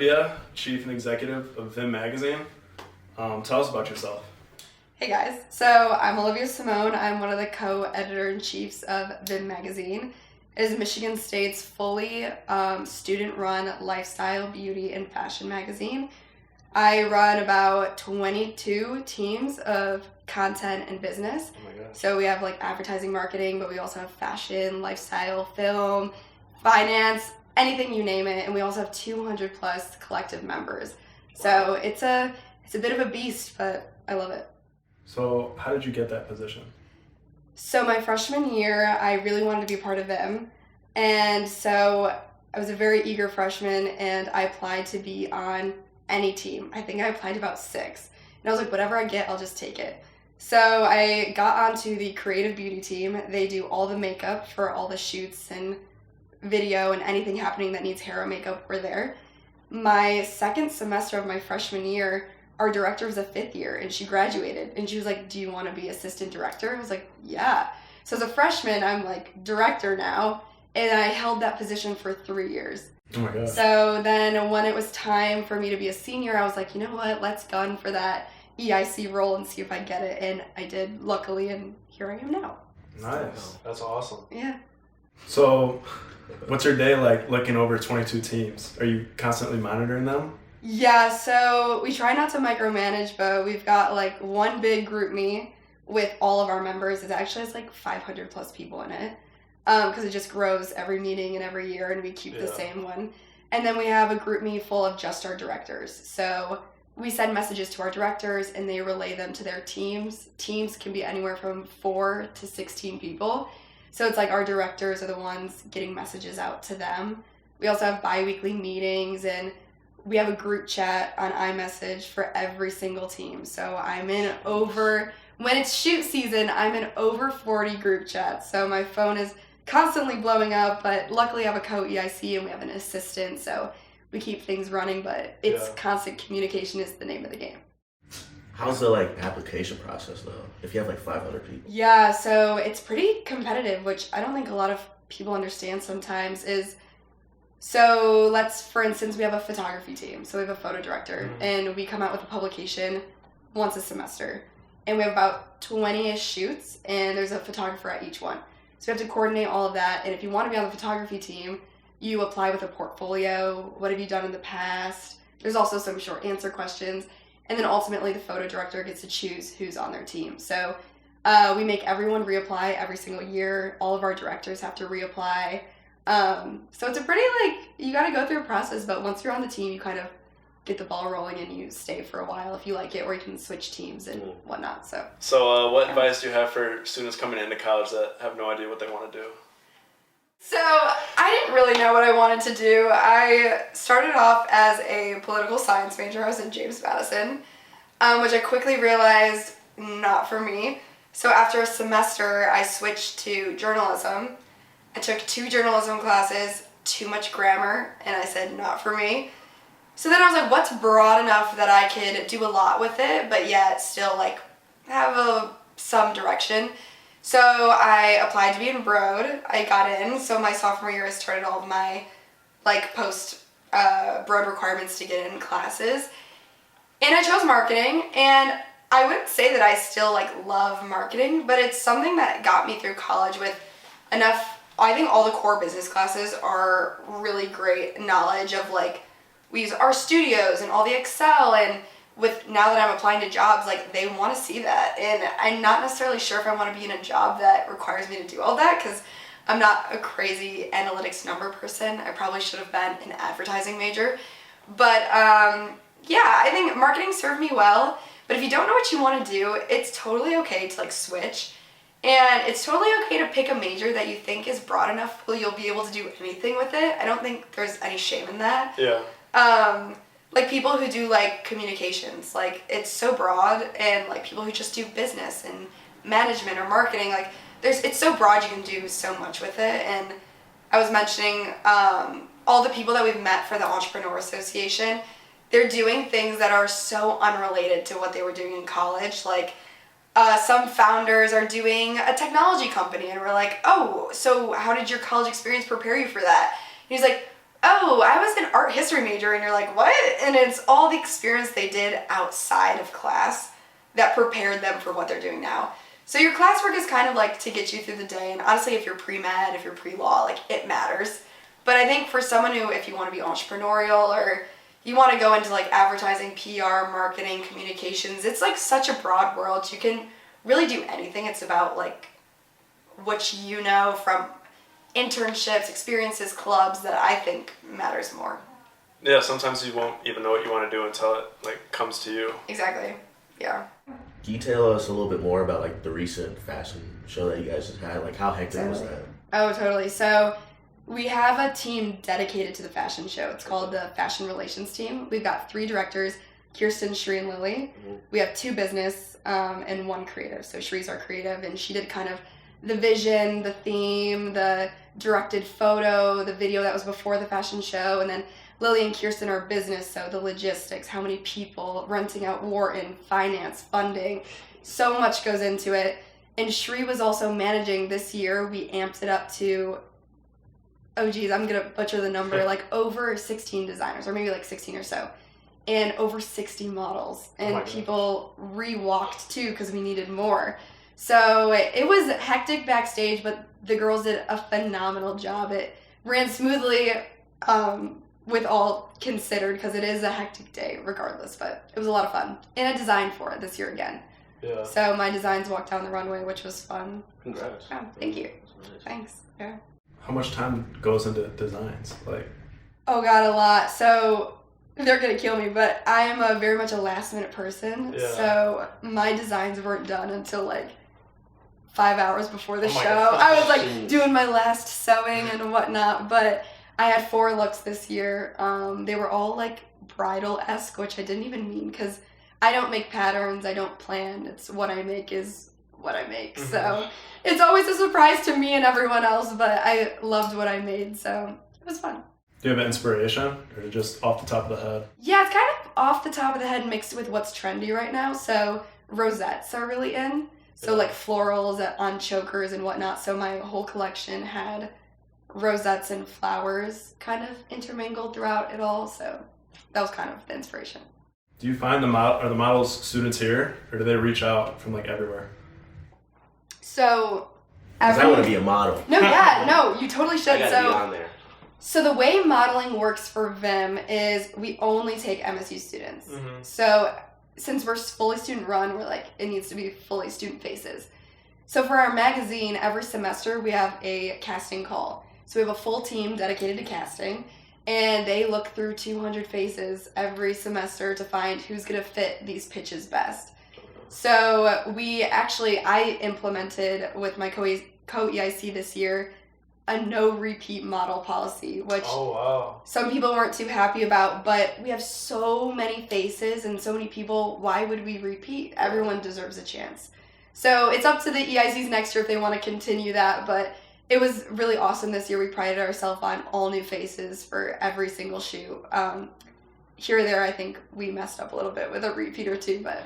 Olivia, Chief and Executive of VIM Magazine. Tell us about yourself. Hey guys, so I'm Olivia Simone. I'm one of the co-editor-in-chiefs of VIM Magazine. It is Michigan State's fully student-run lifestyle, beauty, and fashion magazine. I run about 22 teams of content and business. Oh my gosh. So we have like advertising, marketing, but we also have fashion, lifestyle, film, finance, anything you name it. And we also have 200 plus collective members. So it's a bit of a beast, but I love it. So how did you get that position? So my freshman year, I really wanted to be part of VIM. And so I was a very eager freshman and I applied to be on any team. I think I applied to about 6. And I was like, whatever I get, I'll just take it. So I got onto the creative beauty team. They do all the makeup for all the shoots and video and anything happening that needs hair or makeup, we're there. My second semester of my freshman year, our director was a 5th year and she graduated and she was like, do you want to be assistant director? I was like, yeah. So as a freshman, I'm like director now, and I held that position for 3 years. Oh my God. So then when it was time for me to be a senior, I was like, you know what, let's gun for that EIC role and see if I get it. And I did, luckily, and here I am now. Nice. That's awesome. Yeah. So what's your day like looking over 22 teams? Are you constantly monitoring them? Yeah, so we try not to micromanage, but we've got like one big group me with all of our members. It actually has like 500 plus people in it because it just grows every meeting and every year, and we keep the same one. And then we have a group me full of just our directors. So we send messages to our directors and they relay them to their teams. Teams can be anywhere from 4 to 16 people. So it's like our directors are the ones getting messages out to them. We also have bi-weekly meetings, and we have a group chat on iMessage for every single team. So when it's shoot season, I'm in over 40 group chats. So my phone is constantly blowing up, but luckily I have a co-EIC and we have an assistant, so we keep things running, but it's constant communication is the name of the game. How's the application process though, if you have 500 people? Yeah, so it's pretty competitive, which I don't think a lot of people understand sometimes is, so for instance, we have a photography team. So we have a photo director and we come out with a publication once a semester. And we have about 20-ish shoots and there's a photographer at each one. So we have to coordinate all of that. And if you want to be on the photography team, you apply with a portfolio. What have you done in the past? There's also some short answer questions. And then ultimately the photo director gets to choose who's on their team. So we make everyone reapply every single year. All of our directors have to reapply. So it's a pretty you got to go through a process, but once you're on the team, you kind of get the ball rolling and you stay for a while if you like it, or you can switch teams and whatnot. So what advice do you have for students coming into college that have no idea what they want to do? So I didn't really know what I wanted to do. I started off as a political science major. I was in James Madison, which I quickly realized not for me. So after a semester, I switched to journalism. I took 2 journalism classes, too much grammar, and I said, not for me. So then I was like, what's broad enough that I could do a lot with it, but yet still have some direction? So I applied to be in Broad. I got in. So my sophomore year, I started all of my post Broad requirements to get in classes. And I chose marketing, and I wouldn't say that I still love marketing, but it's something that got me through college with enough. I think all the core business classes are really great knowledge of we use our studios and all the Excel, and now that I'm applying to jobs, they want to see that. And I'm not necessarily sure if I want to be in a job that requires me to do all that, because I'm not a crazy analytics number person. I probably should have been an advertising major. But I think marketing served me well. But if you don't know what you want to do, it's totally okay to switch. And it's totally okay to pick a major that you think is broad enough where you'll be able to do anything with it. I don't think there's any shame in that. Yeah. People who do communications, it's so broad, and people who just do business and management or marketing, it's so broad, you can do so much with it. And I was mentioning all the people that we've met for the Entrepreneur Association, they're doing things that are so unrelated to what they were doing in college. Some founders are doing a technology company, and we're like, oh, so how did your college experience prepare you for that? And he's like, oh, I was an art history major, and you're like, what? And it's all the experience they did outside of class that prepared them for what they're doing now. So your classwork is kind of like to get you through the day, and honestly, if you're pre-med, if you're pre-law, like, it matters. But I think for someone who, if you want to be entrepreneurial or you want to go into like advertising, PR, marketing, communications, it's like such a broad world. You can really do anything. It's about like what you know from internships, experiences, clubs that I think matters more. Yeah, sometimes you won't even know what you want to do until it like comes to you. Exactly. Yeah. Can you tell us a little bit more about like the recent fashion show that you guys just had? Like how hectic was that? Oh, totally. So we have a team dedicated to the fashion show. It's called the Fashion Relations Team. We've got 3 directors, Kirsten, Shree, and Lily. We have 2 business and 1 creative. So Shree's our creative, and she did kind of the vision, the theme, the directed photo, the video that was before the fashion show, and then Lily and Kirsten are business, so the logistics, how many people, renting out Wharton, finance, funding, so much goes into it. And Shree was also managing this year. We amped it up to, oh geez, I'm gonna butcher the number, like over 16 designers, or maybe like 16 or so, and over 60 models. And people re-walked too because we needed more. So it was hectic backstage, but the girls did a phenomenal job. It ran smoothly, with all considered, because it is a hectic day regardless, but it was a lot of fun. And I designed for it this year again. Yeah. So my designs walked down the runway, which was fun. Congrats. Oh, thank you. Thanks. Yeah. How much time goes into designs? Like, Oh God, a lot. So they're gonna kill me, but I am very much a last minute person. Yeah. So my designs weren't done until like 5 hours before the Oh my show. God. I was like Jeez. doing my last sewing and whatnot, but I had 4 looks this year. They were all like bridal-esque, which I didn't even mean, because I don't make patterns, I don't plan. It's what I make is what I make. So it's always a surprise to me and everyone else, but I loved what I made, so it was fun. do you have an inspiration, or just off the top of the head? Yeah, it's kind of off the top of the head mixed with what's trendy right now. So rosettes are really in. So like florals on chokers and whatnot. So my whole collection had rosettes and flowers kind of intermingled throughout it all. So that was kind of the inspiration. Do you find are the models students here, or do they reach out from like everywhere? So Because I want to be a model. No, yeah, no, you totally should. I gotta be on there. So the way modeling works for VIM is we only take MSU students. So since we're fully student run, we're like, it needs to be fully student faces. So for our magazine, every semester we have a casting call. So we have a full team dedicated to casting, and they look through 200 faces every semester to find who's gonna fit these pitches best. So I implemented with my co-EIC this year a no repeat model policy, which some people weren't too happy about, but we have so many faces and so many people, why would we repeat? Everyone deserves a chance. So it's up to the EICs next year if they want to continue that, but it was really awesome this year. We prided ourselves on all new faces for every single shoot. Here or there, I think we messed up a little bit with a repeat or two, but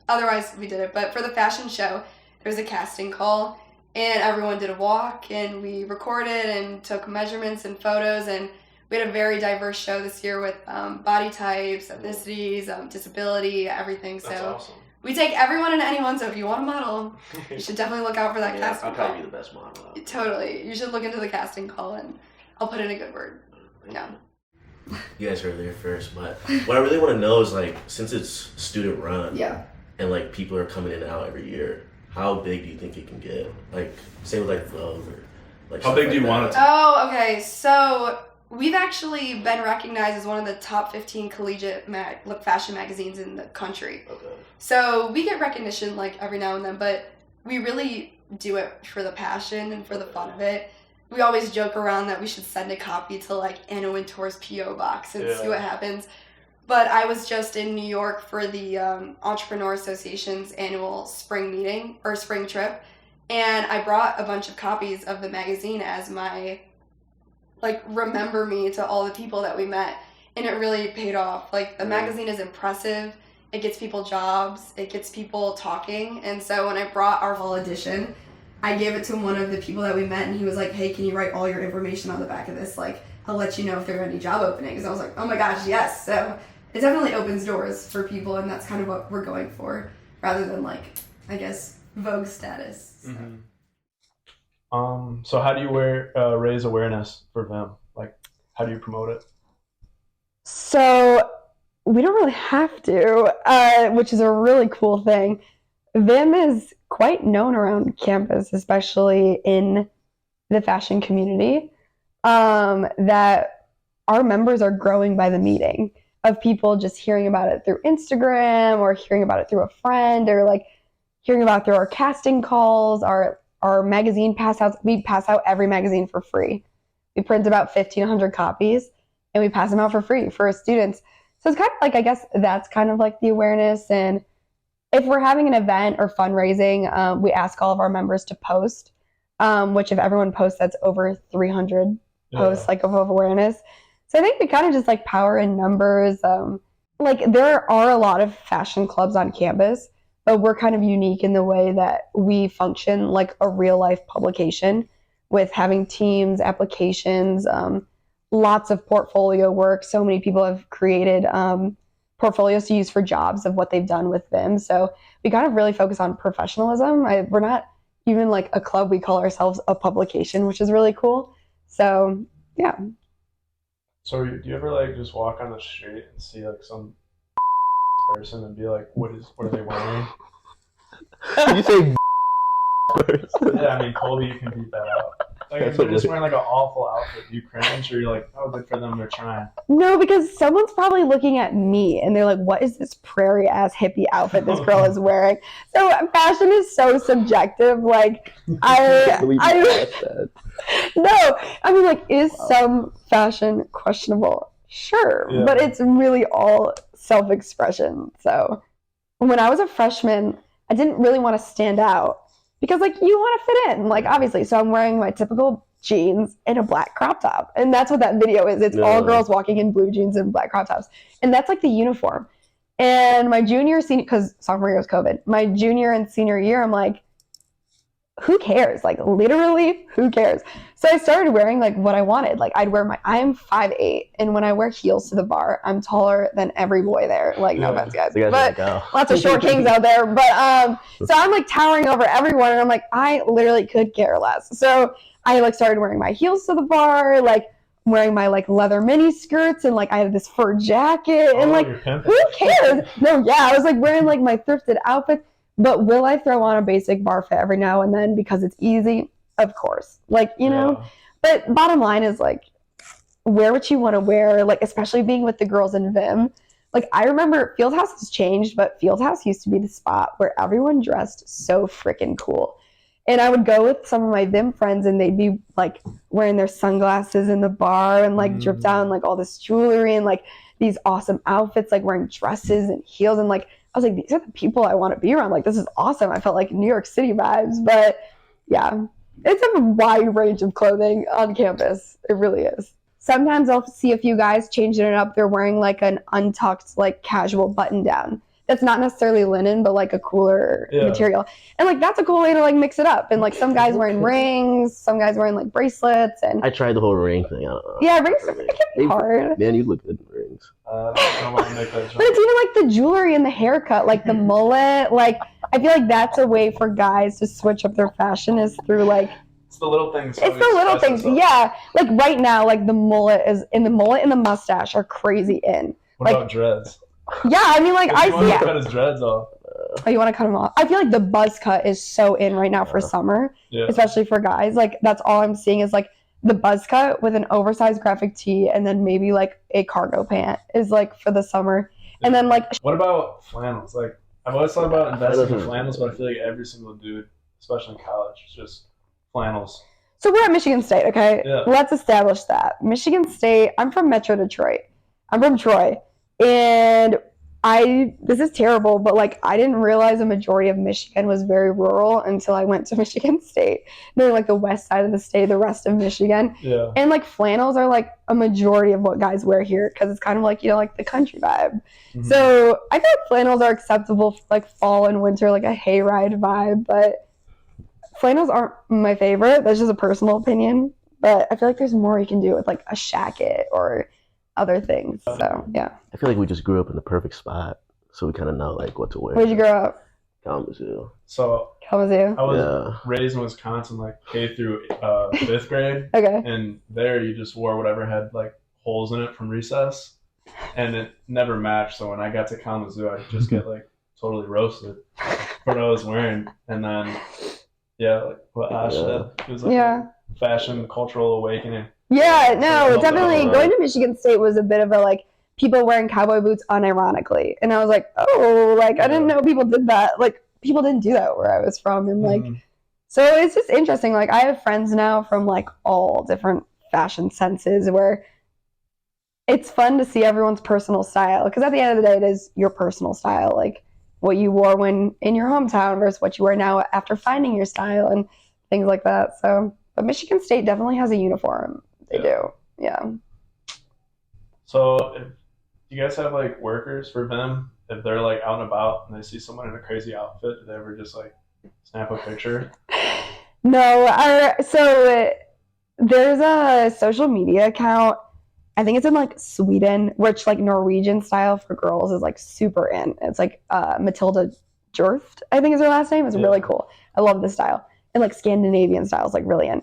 otherwise we did it. But for the fashion show, there was a casting call, and everyone did a walk, and we recorded and took measurements and photos, and we had a very diverse show this year with body types, ethnicities, disability, everything. That's so awesome. we take everyone and anyone, so if you want a model, you should definitely look out for that casting I'll call. probably be the best model. Totally. You should look into the casting call, and I'll put in a good word. Yeah. You guys heard it there first, but what I really want to know is, like, since it's student run Yeah. and like people are coming in and out every year, how big do you think it can get? Like, say with like Vogue or like. How big do you want it to? Oh, okay. So we've actually been recognized as one of the top 15 collegiate fashion magazines in the country. Okay. So we get recognition like every now and then, but we really do it for the passion and for the fun of it. We always joke around that we should send a copy to like Anna Wintour's P.O. box and see what happens. But I was just in New York for the Entrepreneur Association's annual spring meeting or spring trip, and I brought a bunch of copies of the magazine as my like remember me to all the people that we met, and it really paid off. Like the magazine is impressive. It gets people jobs. It gets people talking. And so when I brought our fall edition, I gave it to one of the people that we met, and he was like, hey, can you write all your information on the back of this? Like, I'll let you know if there are any job openings. I was like, oh my gosh, yes. So it definitely opens doors for people, and that's kind of what we're going for, rather than like, I guess, Vogue status. So. Mm-hmm. So how do you raise awareness for VIM? Like, how do you promote it? So we don't really have to, which is a really cool thing. VIM is quite known around campus, especially in the fashion community, that our members are growing by the meeting of people just hearing about it through Instagram or hearing about it through a friend or like hearing about it through our casting calls, our magazine pass outs. We pass out every magazine for free. We print about 1,500 copies and we pass them out for free for our students. So it's kind of like, I guess that's kind of like the awareness. And if we're having an event or fundraising, we ask all of our members to post, which if everyone posts, that's over 300 posts like of awareness. So I think we kind of just like power in numbers. Like there are a lot of fashion clubs on campus, but we're kind of unique in the way that we function like a real life publication with having teams, applications, lots of portfolio work. So many people have created portfolios to use for jobs of what they've done with VIM. So we kind of really focus on professionalism. We're not even like a club. We call ourselves a publication, which is really cool. So yeah. So do you ever like just walk on the street and see like some person and be like, what are they wearing? You say Yeah, I mean, Colby, you can beat that out. Like, if they're just wearing like an awful outfit, you cringe, or you're like, oh, good for them, they're trying. No, because someone's probably looking at me and they're like, what is this prairie ass hippie outfit this girl is wearing? So fashion is so subjective. Like, no, I mean, like, is some fashion questionable? Sure, yeah. But it's really all self-expression. So when I was a freshman, I didn't really want to stand out because, like, you want to fit in, like, obviously. So I'm wearing my typical jeans and a black crop top. And that's what that video is. It's all girls walking in blue jeans and black crop tops. And that's, like, the uniform. And my junior, senior, because sophomore year was COVID, my junior and senior year, I'm like, who cares? Like, literally, who cares? So I started wearing, like, what I wanted. Like, I'm 5'8", and when I wear heels to the bar, I'm taller than every boy there. Like, no offense, guys. But lots of short kings out there. But, so I'm, like, towering over everyone, and I'm like, I literally could care less. So I, like, started wearing my heels to the bar, like, wearing my, like, leather mini skirts, and, like, I had this fur jacket, and, like, who cares? No, yeah, I was, like, wearing, like, my thrifted outfits. But will I throw on a basic bar fit every now and then because it's easy? Of course. Like, you know, but bottom line is like, wear what you want to wear, like, especially being with the girls in VIM. Like, I remember Fieldhouse has changed, but Fieldhouse used to be the spot where everyone dressed so freaking cool. And I would go with some of my VIM friends and they'd be like wearing their sunglasses in the bar and like drip down like all this jewelry and like these awesome outfits, like wearing dresses and heels, and like, I was like, these are the people I want to be around. Like, this is awesome. I felt like New York City vibes. But yeah, it's a wide range of clothing on campus. It really is. Sometimes I'll see a few guys changing it up. They're wearing like an untucked, like casual button down. That's not necessarily linen, but like a cooler material. And like, that's a cool way to like mix it up. And like some guys wearing rings, some guys wearing like bracelets. And I tried the whole ring thing. I don't know. Yeah, rings it can be hard. Man, you look good in rings. I don't want to make that joke. But it's even like the jewelry and the haircut, like the mullet. Like, I feel like that's a way for guys to switch up their fashion is through like, it's the little things. It's the little things. Yeah. Like right now, like the mullet and the mustache are crazy in. What like, about dreads? Yeah, I mean, like, I see. You cut his dreads off. Oh, you want to cut them off? I feel like the buzz cut is so in right now for summer, especially for guys. Like, that's all I'm seeing is like the buzz cut with an oversized graphic tee and then maybe like a cargo pant is like for the summer. And then like, what about flannels? Like, I've always thought about investing in flannels, but I feel like every single dude, especially in college, is just flannels. So we're at Michigan State, okay? Yeah. Let's establish that. Michigan State, I'm from Metro Detroit. I'm from Troy. And this is terrible, but like I didn't realize a majority of Michigan was very rural until I went to Michigan State. They're like the west side of the state, the rest of Michigan. Yeah. And like flannels are like a majority of what guys wear here because it's kind of like, you know, like the country vibe. Mm-hmm. So I feel like flannels are acceptable for like fall and winter, like a hayride vibe, but flannels aren't my favorite. That's just a personal opinion. but I feel like there's more you can do with like a shacket or other things. So yeah. I feel like we just grew up in the perfect spot, so we kind of know like what to wear. Where'd you grow up? Kalamazoo. So Kalamazoo. I was raised in Wisconsin, like K through 5th grade. Okay. And there you just wore whatever had like holes in it from recess, and it never matched. So when I got to Kalamazoo, I'd just get like totally roasted for what I was wearing. And then like what Ash said, it was like a fashion cultural awakening. Yeah, no, definitely. Going to Michigan State was a bit of a like people wearing cowboy boots unironically, and I was like, oh, like I didn't know people did that. Like people didn't do that where I was from, and like so it's just interesting. Like I have friends now from like all different fashion senses where it's fun to see everyone's personal style, because at the end of the day, it is your personal style, like what you wore when in your hometown versus what you wear now after finding your style and things like that. So, but Michigan State definitely has a uniform. They do. Yeah. So if you guys have like workers for VIM, if they're like out and about and they see someone in a crazy outfit, do they ever just like snap a picture? No, so there's a social media account. I think it's in like Sweden, which like Norwegian style for girls is like super in. It's like Matilda Djurft, I think is her last name. It's really cool. I love this style. And like Scandinavian style is like really in.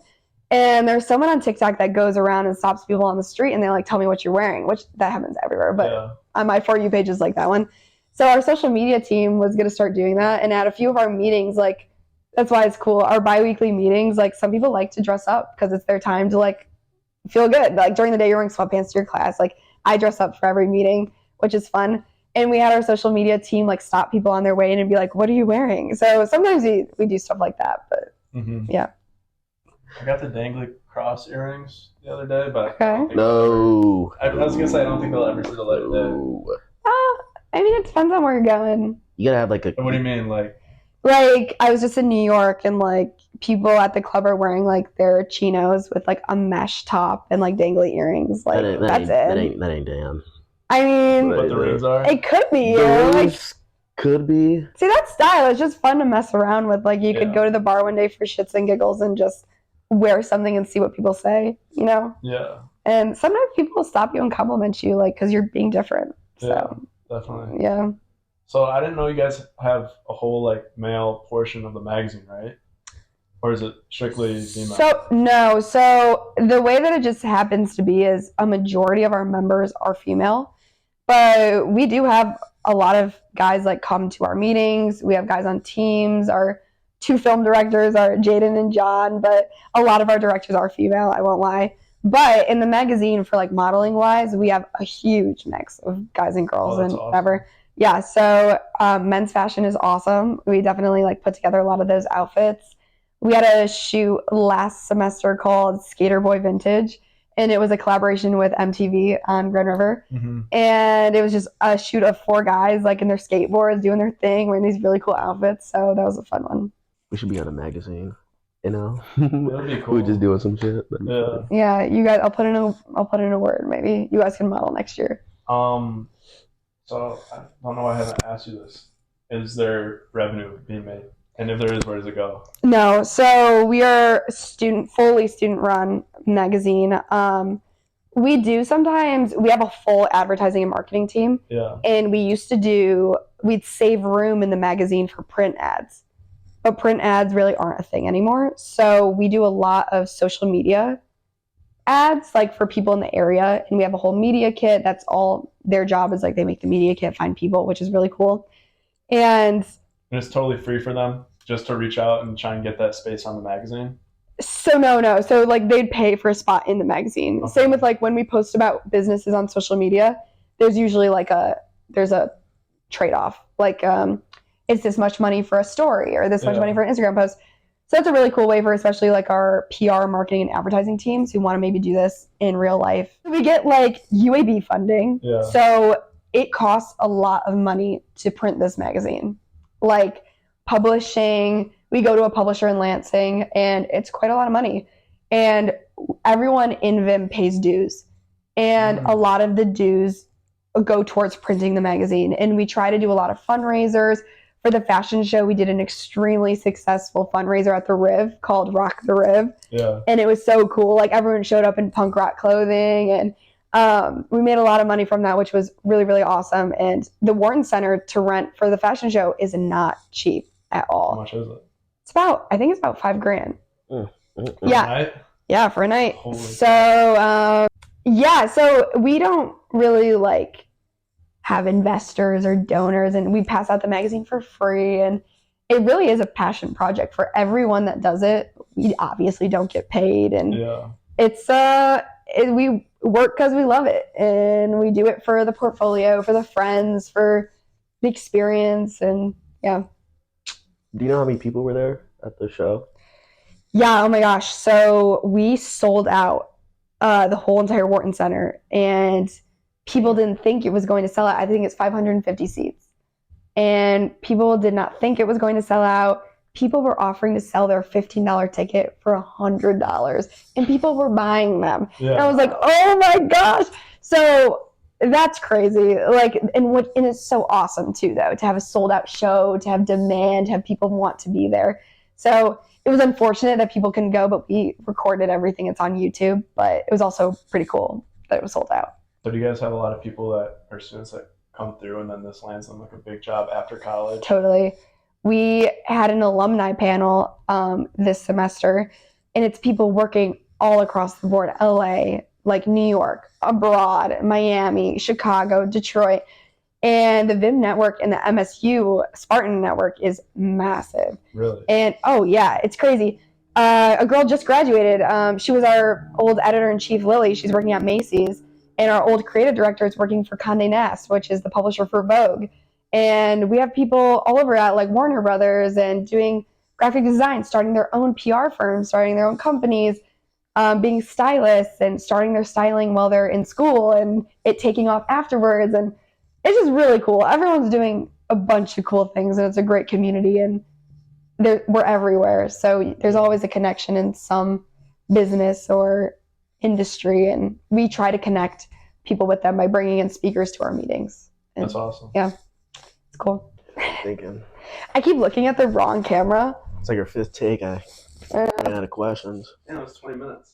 And there's someone on TikTok that goes around and stops people on the street and they like tell me what you're wearing, which that happens everywhere. But on my For You page is like that one. So our social media team was going to start doing that. And at a few of our meetings, like that's why it's cool. Our bi-weekly meetings, like some people like to dress up because it's their time to like feel good. Like during the day you're wearing sweatpants to your class. Like I dress up for every meeting, which is fun. And we had our social media team like stop people on their way and be like, what are you wearing? So sometimes we do stuff like that. But yeah. I got the dangly cross earrings the other day, but I was gonna say I don't think they'll ever see the light of day. I mean, it depends on where you're going. You gotta have like a. What do you mean, like I was just in New York and like people at the club are wearing like their chinos with like a mesh top and like dangly earrings. Like that's it. That ain't damn. I mean, what the rings are? It could be. Could be. See, that style is just fun to mess around with. Like you could go to the bar one day for shits and giggles and just wear something and see what people say, you know? Yeah. And sometimes people will stop you and compliment you, like, because you're being different. So, definitely. Yeah. So I didn't know you guys have a whole, like, male portion of the magazine, right? Or is it strictly female? No. So the way that it just happens to be is a majority of our members are female. But we do have a lot of guys, like, come to our meetings. We have guys on teams. Our 2 film directors are Jaden and John, but a lot of our directors are female, I won't lie. But in the magazine, for like modeling wise, we have a huge mix of guys and girls and whatever. Yeah, so men's fashion is awesome. We definitely like put together a lot of those outfits. We had a shoot last semester called Skater Boy Vintage, and it was a collaboration with MTV on Grand River. And it was just a shoot of 4 guys like in their skateboards doing their thing, wearing these really cool outfits. So that was a fun one. We should be on a magazine, you know. That'd be cool. We're just doing some shit. Yeah, you guys. I'll put in a word. Maybe you guys can model next year. So I don't know why I haven't asked you this. Is there revenue being made? And if there is, where does it go? No. So we are fully student run magazine. We do sometimes. We have a full advertising and marketing team. Yeah. And we'd save room in the magazine for print ads. But print ads really aren't a thing anymore. So we do a lot of social media ads, like for people in the area. And we have a whole media kit. That's all their job is, like they make the media kit, find people, which is really cool. And it's totally free for them just to reach out and try and get that space on the magazine? So no. So like they'd pay for a spot in the magazine. Okay. Same with like when we post about businesses on social media, there's usually like there's a trade-off. Like, it's this much money for a story or this much money for an Instagram post. So that's a really cool way for especially like our PR, marketing, and advertising teams who want to maybe do this in real life. We get like UAB funding. Yeah. So it costs a lot of money to print this magazine. Like publishing, we go to a publisher in Lansing and it's quite a lot of money. And everyone in VIM pays dues. And a lot of the dues go towards printing the magazine. And we try to do a lot of fundraisers for the fashion show, we did an extremely successful fundraiser at the Riv called Rock the Riv. Yeah. And it was so cool. Like, everyone showed up in punk rock clothing, and we made a lot of money from that, which was really, really awesome. And the Wharton Center to rent for the fashion show is not cheap at all. How much is it? I think it's about $5,000. Yeah. Right? Yeah, for a night. Holy So, so we don't really like have investors or donors, and we pass out the magazine for free, and it really is a passion project for everyone that does it. We obviously don't get paid, and it's we work because we love it, and we do it for the portfolio, for the friends, for the experience, and yeah. Do you know how many people were there at the show? Yeah, oh my gosh. So we sold out the whole entire Wharton Center, and people didn't think it was going to sell out. I think it's 550 seats. And people did not think it was going to sell out. People were offering to sell their $15 ticket for $100, and people were buying them. Yeah. And I was like, oh my gosh. So that's crazy. Like, and it's so awesome too, though, to have a sold out show, to have demand, to have people want to be there. So it was unfortunate that people couldn't go, but we recorded everything. It's on YouTube, but it was also pretty cool that it was sold out. So do you guys have a lot of people that are students that come through and then this lands them like a big job after college? Totally. We had an alumni panel this semester, and it's people working all across the board, LA, like New York, abroad, Miami, Chicago, Detroit. And the VIM network and the MSU Spartan network is massive. Really? And oh yeah, it's crazy. A girl just graduated. She was our old editor-in-chief, Lily. She's working at Macy's. And our old creative director is working for Condé Nast, which is the publisher for Vogue. And we have people all over at like Warner Brothers and doing graphic design, starting their own PR firms, starting their own companies, being stylists and starting their styling while they're in school and it taking off afterwards. And it's just really cool. Everyone's doing a bunch of cool things, and it's a great community, and we're everywhere. So there's always a connection in some business or industry, and we try to connect people with them by bringing in speakers to our meetings. And that's awesome. Yeah, it's cool. Thinking. I keep looking at the wrong camera. It's like your fifth take. I ran out of questions. Yeah, it was 20 minutes.